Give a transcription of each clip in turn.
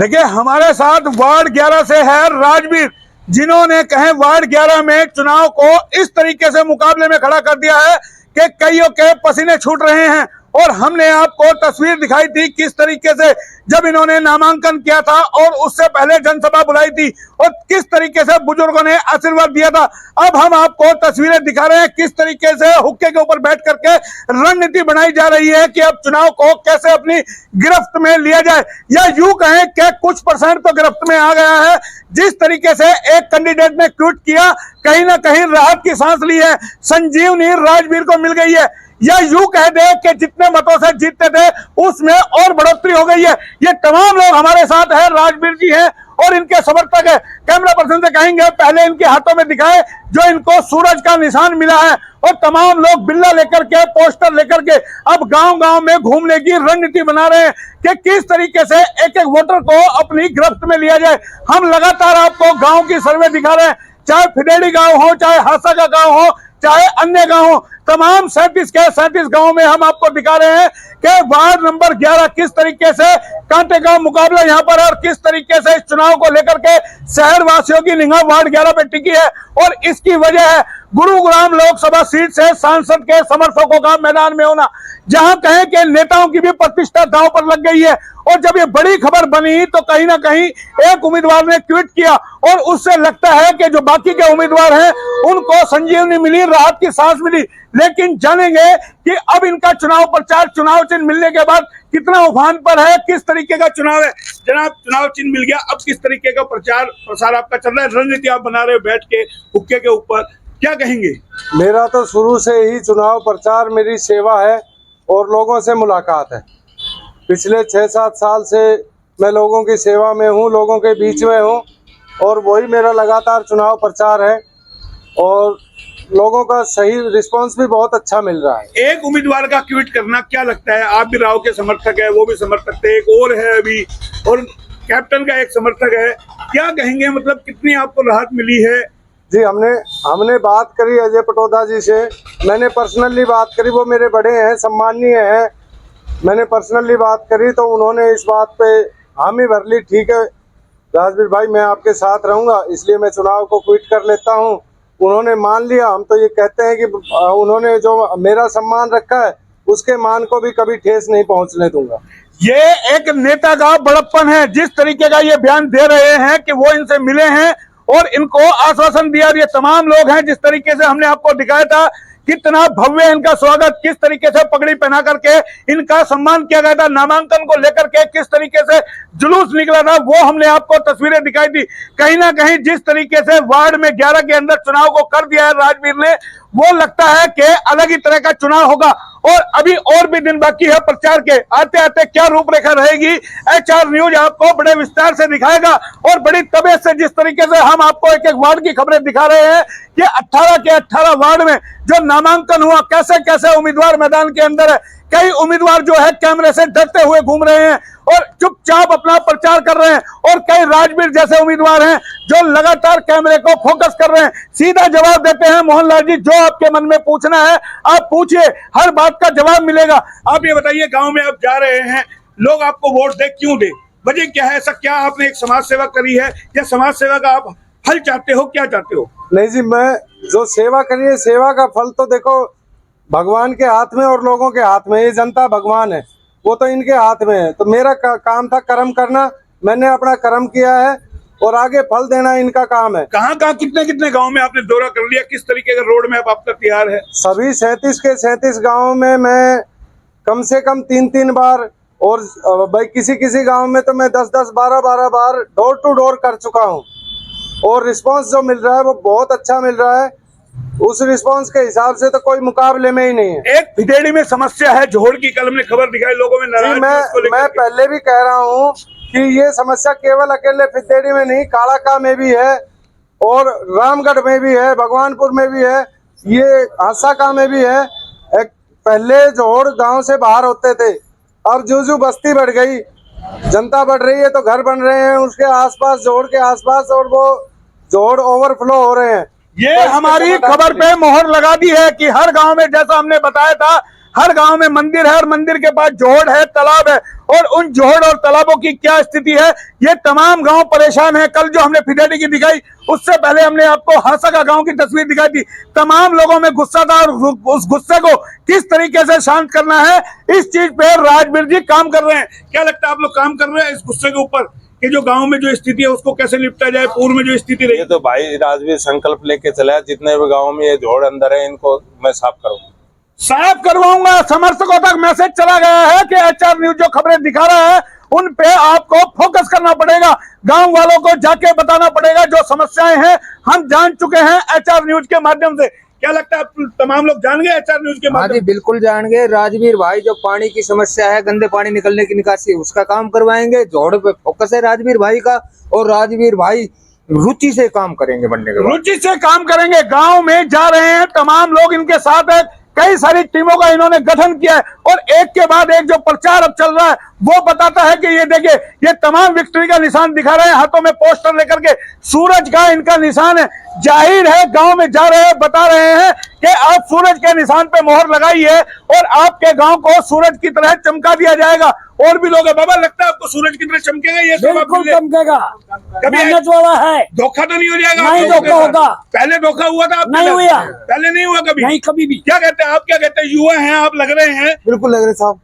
देखिए, हमारे साथ वार्ड 11 से है राजवीर, जिन्होंने कहे वार्ड 11 में चुनाव को इस तरीके से मुकाबले में खड़ा कर दिया है कि कईयों के पसीने छूट रहे हैं। और हमने आपको तस्वीर दिखाई थी किस तरीके से जब इन्होंने नामांकन किया था और उससे पहले जनसभा बुलाई थी और किस तरीके से बुजुर्गों ने आशीर्वाद दिया था। अब हम आपको तस्वीरें दिखा रहे हैं किस तरीके से हुक्के के ऊपर बैठ करके रणनीति बनाई जा रही है कि अब चुनाव को कैसे अपनी गिरफ्त में लिया जाए, या यूं कहें कि कुछ परसेंट तो गिरफ्त में आ गया है। जिस तरीके से एक कैंडिडेट ने ट्वीट किया, कहीं ना कहीं राहत की सांस ली है, संजीवनी राजवीर को मिल गई है, या यूं कह दे कि जितने मतों से जीतते थे उसमें और बढ़ोतरी हो गई है। ये तमाम लोग हमारे साथ हैं, राजवीर जी हैं और इनके समर्थक है। कैमरा पर्सन से कहेंगे पहले इनके हाथों में दिखाए जो इनको सूरज का निशान मिला है, और तमाम लोग बिल्ला लेकर के, पोस्टर लेकर के अब गांव-गांव में घूमने की रणनीति बना रहे हैं कि किस तरीके से एक एक वोटर को अपनी गिरफ्त में लिया जाए। हम लगातार आपको गांव की सर्वे दिखा रहे हैं, चाहे फिडेड़ी गांव हो, चाहे हासा का गांव हो, चाहे अन्य गांव हो, तमाम 37 के 37 गांव में हम आपको दिखा रहे हैं कि वार्ड नंबर 11 किस तरीके से कांटे का मुकाबला यहां पर और किस तरीके से इस चुनाव को लेकर के शहर वासियों की निगाह वार्ड 11 पे टिकी है। और इसकी वजह है गुरुग्राम लोकसभा सीट से सांसद के समर्थकों का मैदान में होना, जहां कहें कि नेताओं की भी प्रतिष्ठा दांव पर लग गई है। और जब ये बड़ी खबर बनी तो कहीं ना कहीं एक उम्मीदवार ने ट्वीट किया और उससे लगता है कि जो बाकी के उम्मीदवार हैं उनको संजीवनी मिली, राहत की सांस मिली। लेकिन जानेंगे कि अब इनका चुनाव प्रचार, चुनाव चिन्ह मिलने के बाद कितना उफान पर है, किस तरीके का चुनाव है। जनाब, चुनाव चिन्ह मिल गया, अब किस तरीके का प्रचार प्रसार आपका चल रहा है, रणनीति आप बना रहे हो बैठ के हुक्के के ऊपर, क्या कहेंगे? मेरा तो शुरू से ही चुनाव प्रचार मेरी सेवा है और लोगों से मुलाकात है। पिछले 6-7 साल से मैं लोगों की सेवा में हूँ, लोगों के बीच में हूँ, और वही मेरा लगातार चुनाव प्रचार है और लोगों का सही रिस्पांस भी बहुत अच्छा मिल रहा है। एक उम्मीदवार का ट्वीट करना क्या लगता है? आप भी राव के समर्थक है, वो भी समर्थक थे, एक और है अभी, और कैप्टन का एक समर्थक है, क्या कहेंगे? मतलब कितनी आपको राहत मिली है? जी, हमने बात करी अजय पटोदा जी से, मैंने पर्सनली बात करी, वो मेरे बड़े हैं, सम्माननीय हैं, मैंने पर्सनली बात करी तो उन्होंने इस बात पे हामी भर ली। ठीक है राजवीर भाई, मैं आपके साथ रहूंगा, इसलिए मैं चुनाव को क्विट कर लेता हूं। उन्होंने मान लिया। हम तो ये कहते हैं कि उन्होंने जो मेरा सम्मान रखा है उसके मान को भी कभी ठेस नहीं पहुंचने दूंगा। ये एक नेता का बड़प्पन है, जिस तरीके का ये बयान दे रहे हैं कि वो इनसे मिले हैं और इनको आश्वासन दिया। ये तमाम लोग हैं, जिस तरीके से हमने आपको दिखाया था कितना भव्य इनका स्वागत, किस तरीके से पगड़ी पहना करके इनका सम्मान किया गया था, नामांकन को लेकर के किस तरीके से जुलूस निकला था, वो हमने आपको तस्वीरें दिखाई थी। कहीं ना कहीं जिस तरीके से वार्ड में 11 के अंदर चुनाव को कर दिया है राजवीर ने, वो लगता है कि अलग ही तरह का चुनाव होगा। और अभी और भी दिन बाकी है प्रचार के, आते आते क्या रूपरेखा रहेगी HR न्यूज आपको बड़े विस्तार से दिखाएगा। और बड़ी तबीयत से जिस तरीके से हम आपको एक एक वार्ड की खबरें दिखा रहे हैं कि 18 के 18 वार्ड में जो नामांकन हुआ, कैसे कैसे उम्मीदवार मैदान के अंदर है। कई उम्मीदवार जो है कैमरे से डरते हुए घूम रहे हैं और चुपचाप अपना प्रचार कर रहे हैं, और कई राजवीर जैसे उम्मीदवार हैं जो लगातार कैमरे को फोकस कर रहे हैं, सीधा जवाब देते हैं। मोहनलाल जी, जो आपके मन में पूछना है आप पूछिए, हर बात का जवाब मिलेगा। आप ये बताइए, गांव में आप जा रहे हैं, लोग आपको वोट दे क्यों दे, वजह क्या है? ऐसा क्या आपने एक समाज सेवा करी है या समाज सेवा का आप फल चाहते हो, क्या चाहते हो? नहीं जी, मैं जो सेवा करी है, सेवा का फल तो देखो भगवान के हाथ में और लोगों के हाथ में। ये जनता भगवान है, वो तो इनके हाथ में है। तो मेरा काम था कर्म करना, मैंने अपना कर्म किया है और आगे फल देना इनका काम है। कहाँ कहाँ कितने कितने गांव में आपने दौरा कर लिया, किस तरीके का रोड मैप आपका तैयार है? सभी 37 के 37 गाँव में मैं कम से कम 3-3 बार, और भाई किसी किसी गाँव में तो मैं 10-10, 12-12 बार डोर टू डोर कर चुका हूँ, और रिस्पांस जो मिल रहा है वो बहुत अच्छा मिल रहा है। उस रिस्पांस के हिसाब से तो कोई मुकाबले में ही नहीं है। एक फिडेड़ी में समस्या है, जोहड़ की कलम ने खबर दिखाई, लोगों में नाराजगी। मैं पहले भी कह रहा हूँ कि ये समस्या केवल अकेले फिडेड़ी में नहीं, कालाका में भी है और रामगढ़ में भी है, भगवानपुर में भी है, ये हासाका में भी है। एक पहले जोहड़ गांव से बाहर होते थे, अब जो बस्ती बढ़ गई, जनता बढ़ रही है तो घर बन रहे हैं उसके आसपास, जोहड़ के आसपास, और वो जोहड़ ओवरफ्लो हो रहे हैं। ये हमारी खबर पे मोहर लगा दी है कि हर गांव में, जैसा हमने बताया था, हर गांव में मंदिर है और मंदिर के पास जोड़ है, तालाब है, और उन जोहड़ और तालाबों की क्या स्थिति है। ये तमाम गांव परेशान है। कल जो हमने फिदेड़ी की दिखाई, उससे पहले हमने आपको हासाका गांव की तस्वीर दिखाई थी। तमाम लोगों में गुस्सा था और उस गुस्से को किस तरीके से शांत करना है, इस चीज पे राजवीर जी काम कर रहे हैं। क्या लगता है आप लोग काम कर रहे हैं इस गुस्से के ऊपर कि जो गांव में जो स्थिति है उसको कैसे निपटा जाए, पूर्व में जो स्थिति रही? ये तो भाई राजवीर संकल्प लेके चला है, जितने भी गांव में ये जोड़ अंदर है इनको मैं साफ करूंगा, साफ करवाऊंगा। समर्थकों तक मैसेज चला गया है कि एचआर न्यूज जो खबरें दिखा रहा है उन पे आपको फोकस करना पड़ेगा, गांव वालों को जाके बताना पड़ेगा। जो समस्याएं हैं हम जान चुके हैं एचआर न्यूज के माध्यम से। क्या लगता है आप तमाम लोग जान गए एचआर न्यूज के माध्यम से? बिल्कुल जान गए। राजवीर भाई जो पानी की समस्या है, गंदे पानी निकलने की निकासी, उसका काम करवाएंगे। जोड़ पे फोकस है राजवीर भाई का, और राजवीर भाई रुचि से काम करेंगे। बनने के बाद रुचि से काम करेंगे। गांव में जा रहे हैं, तमाम लोग इनके साथ है। कई सारी टीमों का इन्होंने गठन किया है और एक के बाद एक जो प्रचार अब चल रहा है वो बताता है कि ये देखिए, ये तमाम विक्ट्री का निशान दिखा रहे हैं, हाथों में पोस्टर लेकर के। सूरज का इनका निशान है। जाहिर है गांव में जा रहे हैं, बता रहे हैं कि आप सूरज के निशान पे मोहर लगाइए और आपके गांव को सूरज की तरह चमका दिया जाएगा। और भी लोग है। बाबा, लगता है आपको सूरज की तरह चमकेगा? ये बिल्कुल चमकेगा। कभी मेहनत वाला है, धोखा तो नहीं हो जाएगा? नहीं धोखा होगा। पहले धोखा हुआ था आपके नहीं साथ? हुआ। पहले नहीं हुआ कभी? नहीं कभी भी। क्या कहते हैं आप? क्या कहते हैं? युवा हैं आप, लग रहे हैं। बिल्कुल लग रहे साहब,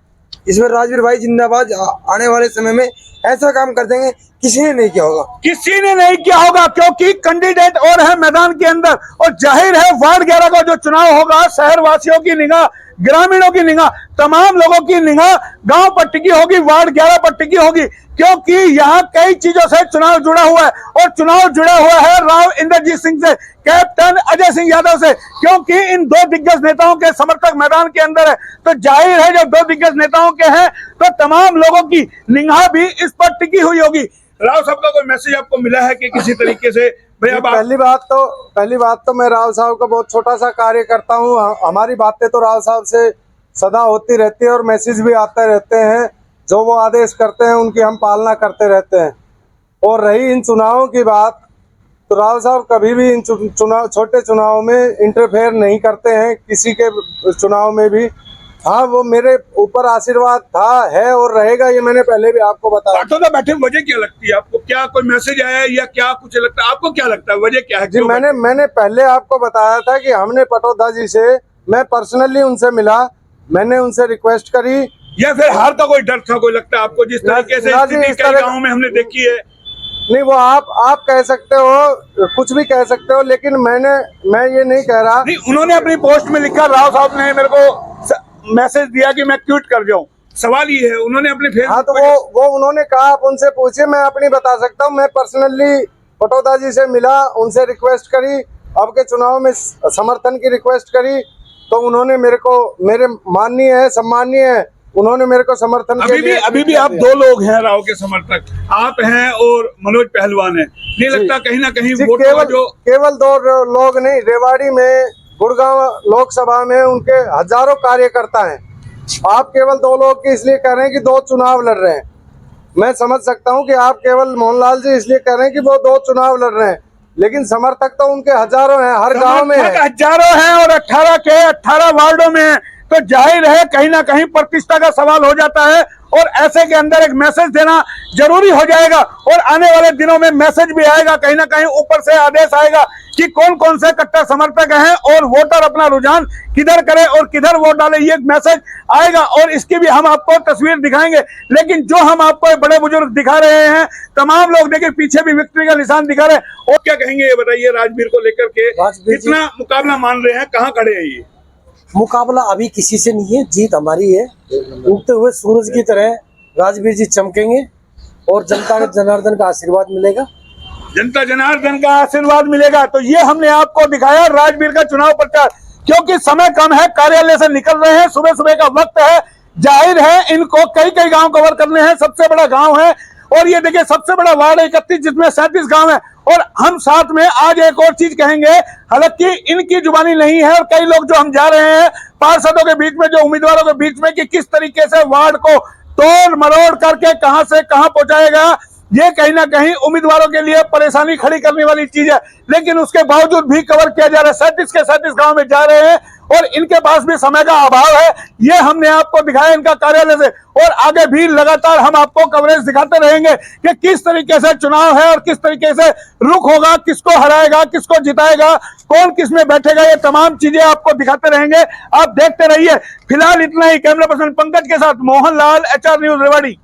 इसमें राजवीर भाई जिंदाबाद। आने वाले समय में ऐसा काम कर देंगे किसी ने नहीं किया होगा। किसी ने नहीं किया होगा, क्योंकि कैंडिडेट और है मैदान के अंदर। और जाहिर है वार्ड 11 का जो चुनाव होगा, शहर वासियों की निगाह, ग्रामीणों की निगाह, तमाम लोगों की निगाह गांव पर टिकी होगी, वार्ड 11 पर टिकी होगी। क्योंकि यहाँ कई चीजों से चुनाव जुड़ा हुआ है और चुनाव जुड़ा हुआ है राव इंद्रजीत सिंह से, कैप्टन अजय सिंह यादव से। क्योंकि इन दो दिग्गज नेताओं के समर्थक मैदान के अंदर है, तो जाहिर है जब दो दिग्गज नेताओं के हैं तो तमाम लोगों की निगाह भी इस पर टिकी हुई होगी। राव साहब का कोई मैसेज आपको मिला है कि किसी तरीके से भैया? पहली बात तो मैं राव साहब का बहुत छोटा सा कार्य करता हूँ। हमारी बातें तो राव साहब से सदा होती रहती है और मैसेज भी आते रहते हैं। जो वो आदेश करते हैं उनकी हम पालना करते रहते हैं। और रही इन चुनावों की बात, तो राव साहब कभी भी इन चुनाव, छोटे चुनाव में इंटरफेयर नहीं करते हैं, किसी के चुनाव में भी। हाँ, वो मेरे ऊपर आशीर्वाद था, है और रहेगा, ये मैंने पहले भी आपको बताया। बातों तो बैठे, वजह क्या लगती है आपको? क्या कोई मैसेज आया है या क्या कुछ लगता है आपको? क्या लगता है वजह क्या है? जी, मैंने पहले आपको बताया था कि हमने पटौदा जी से, मैं पर्सनली उनसे मिला, मैंने उनसे रिक्वेस्ट करी। या फिर हार का कोई डर था? कोई लगता है आपको जिस तरीके से स्थिति कई गांवों में हमने देखी है? नहीं, वो आप कह सकते हो, कुछ भी कह सकते हो, लेकिन मैं ये नहीं कह रहा। नहीं, उन्होंने अपनी पोस्ट में लिखा, राव साहब ने मेरे को मैसेज दिया कि मैं ट्वीट कर जाऊं। सवाल ये है, उन्होंने अपने फेसबुक। हाँ, तो वो उन्होंने कहा, आप उनसे पूछिए, मैं अपनी बता सकता हूँ। मैं पर्सनली पटौदा जी से मिला, उनसे रिक्वेस्ट करी, अब के चुनाव में समर्थन की रिक्वेस्ट करी, तो उन्होंने मेरे को, मेरे माननीय है, सम्माननीय है, उन्होंने मेरे को समर्थन के लिए। अभी भी आप दो लोग हैं राव के समर्थक, आप हैं और मनोज पहलवान है। नहीं लगता कहीं ना कहीं केवल दो लोग नहीं, रेवाड़ी में, गुड़गांव लोकसभा में उनके हजारों कार्यकर्ता हैं। आप केवल दो लोग की इसलिए कह रहे हैं कि दो चुनाव लड़ रहे हैं। मैं समझ सकता हूं कि आप केवल मोहनलाल जी इसलिए कह रहे हैं कि वो दो चुनाव लड़ रहे हैं, लेकिन समर्थक तो उनके हजारों हैं, हर गांव में है। हजारों हैं और 18 के 18 वार्डों में है, तो जाहिर है कहीं ना कहीं प्रतिष्ठा का सवाल हो जाता है। और ऐसे के अंदर एक मैसेज देना जरूरी हो जाएगा और आने वाले दिनों में मैसेज भी आएगा, कहीं ना कहीं ऊपर से आदेश आएगा कि कौन कौन से कट्टर समर्थक हैं और वोटर अपना रुझान किधर करे और किधर वोट डाले, ये मैसेज आएगा। और इसकी भी हम आपको तस्वीर दिखाएंगे। लेकिन जो हम आपको बड़े बुजुर्ग दिखा रहे हैं, तमाम लोग देखिए पीछे भी विक्ट्री का निशान दिखा रहे हैं। और क्या कहेंगे ये बताइए, राजवीर को लेकर के कितना मुकाबला मान रहे हैं, कहाँ खड़े हैं? ये मुकाबला अभी किसी से नहीं है, जीत हमारी है। उगते हुए सूरज की तरह राजवीर जी चमकेंगे और जनता के जनार्दन का आशीर्वाद मिलेगा। जनता जनार्दन का आशीर्वाद मिलेगा। तो ये हमने आपको दिखाया राजवीर का चुनाव प्रचार, क्योंकि समय कम है, कार्यालय से निकल रहे हैं, सुबह सुबह का वक्त है। जाहिर है इनको कई गांव कवर करने हैं, सबसे बड़ा गांव है। और ये देखिए सबसे बड़ा वार्ड 31 जिसमें 37 गांव है। और हम साथ में आज एक और चीज कहेंगे, हालांकि इनकी जुबानी नहीं है और कई लोग जो हम जा रहे हैं पार्षदों के बीच में, जो उम्मीदवारों के बीच में, कि किस तरीके से वार्ड को तोड़ मरोड़ करके कहां से कहां पहुंचाएगा, ये कहीं ना कहीं उम्मीदवारों के लिए परेशानी खड़ी करने वाली चीज है, लेकिन उसके बावजूद भी कवर किया जा रहा है। 37 के 37 गांव में जा रहे हैं और इनके पास भी समय का अभाव है। ये हमने आपको दिखाया इनका कार्यालय से, और आगे भी लगातार हम आपको कवरेज दिखाते रहेंगे कि किस तरीके से चुनाव है और किस तरीके से रुख होगा, किसको हराएगा, किसको जिताएगा, कौन किस में बैठेगा, ये तमाम चीजें आपको दिखाते रहेंगे। आप देखते रहिए। फिलहाल इतना ही। कैमरा पर्सन पंकज के साथ मोहन लाल, HR न्यूज रेवाड़ी।